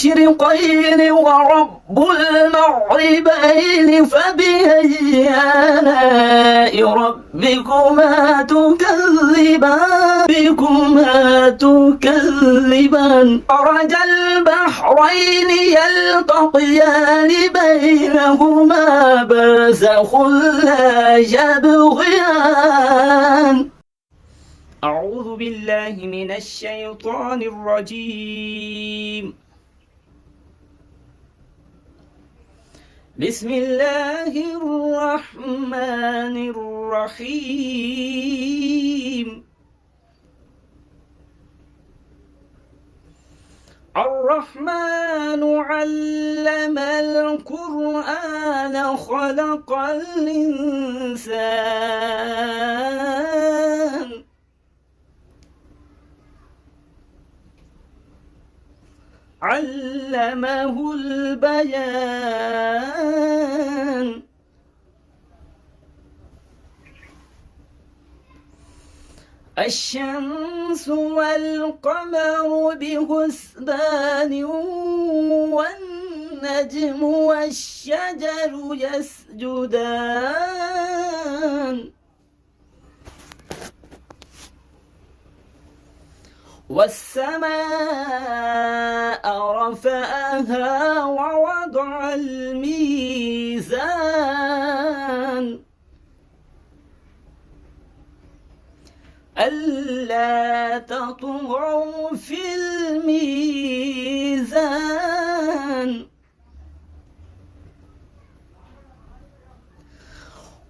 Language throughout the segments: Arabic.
المشرقين ورب المغربين فبأي آلاء ربكما تكذبان مرج البحرين يلتقيان بينهما برزخ لا يبغيان. أعوذ بالله من الشيطان الرجيم. بسم الله الرحمن الرحيم. الرحمن علم القرآن خلق الإنسان علمه البيان. الشمس والقمر بحسبان والنجم والشجر يسجدان والسماء رفعها ووضع الميزان ألا تطغوا في الميزان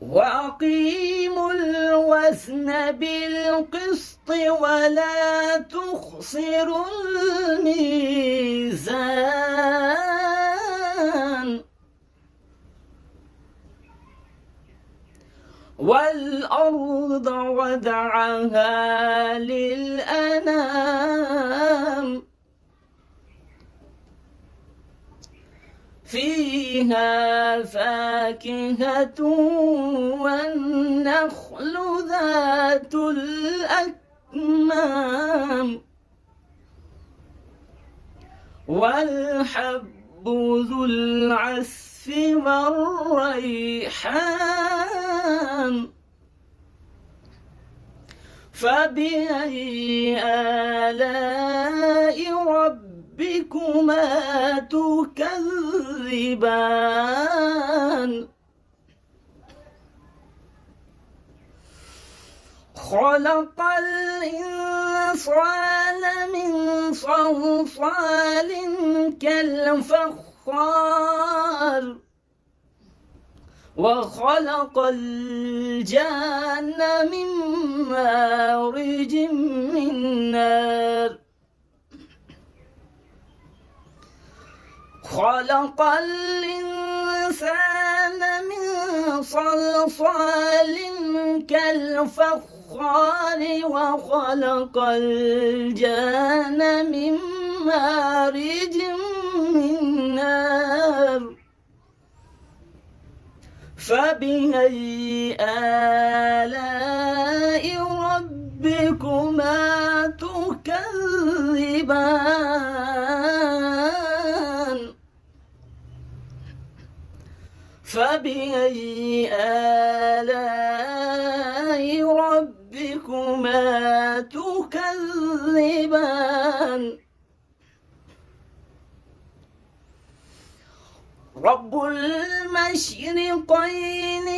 وأقيموا الوزن بالقسط ولا تخسروا الميزان والأرض وضعها للأنام فيها فاكهة والنخل ذات الأكمام والحب ذو العصف والريحان فبأي آلاء ربكما تكذبان. خلق الإنسان من صلصال كالفخار وخلق الجان من مارج من نار خلق الإنسان من صلصال كالفخار وخلق الجان من مارج من نار فبأي آلاء ربكما تكذبان. فبأي آلاء ربكما تكذبان. رب المشرقين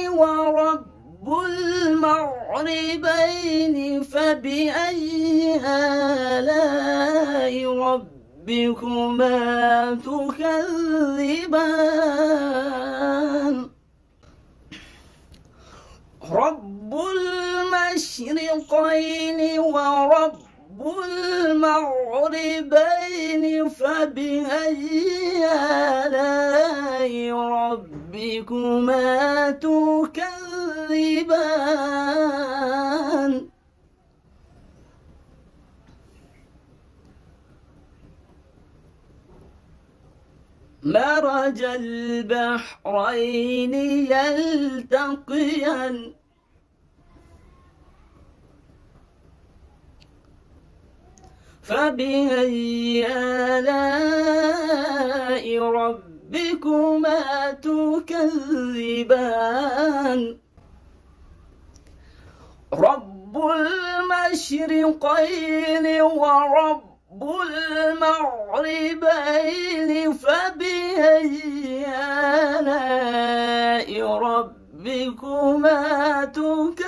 ورب المغربين فبأي آلاء ربكما تكذبان. رب المشرقين ورب المغربين فبأي آلاء ربكما تكذبان. مرج البحرين يلتقيان فبأي آلاء ربكما تكذبان رب المشرقين ورب المغربين فبأي آلاء ربكما تكذبان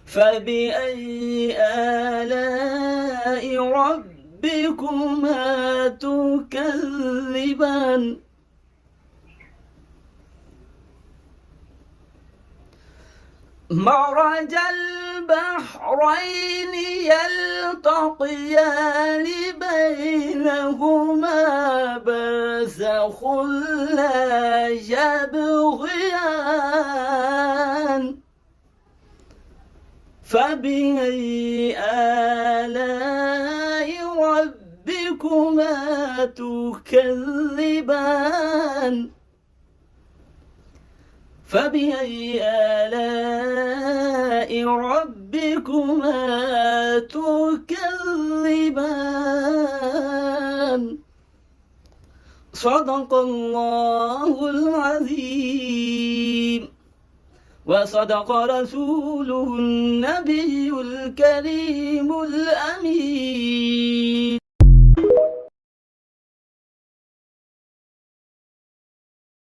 فبأي آلاء ربكما تكذبان مرج البحرين يلتقيان بينهما برزخ لا يبغيان فبأي آلاء ربكما تكذبان فبأي آلاء ربكما تكذبان صدق الله العظيم وصدق رسوله النبي الكريم الأمين.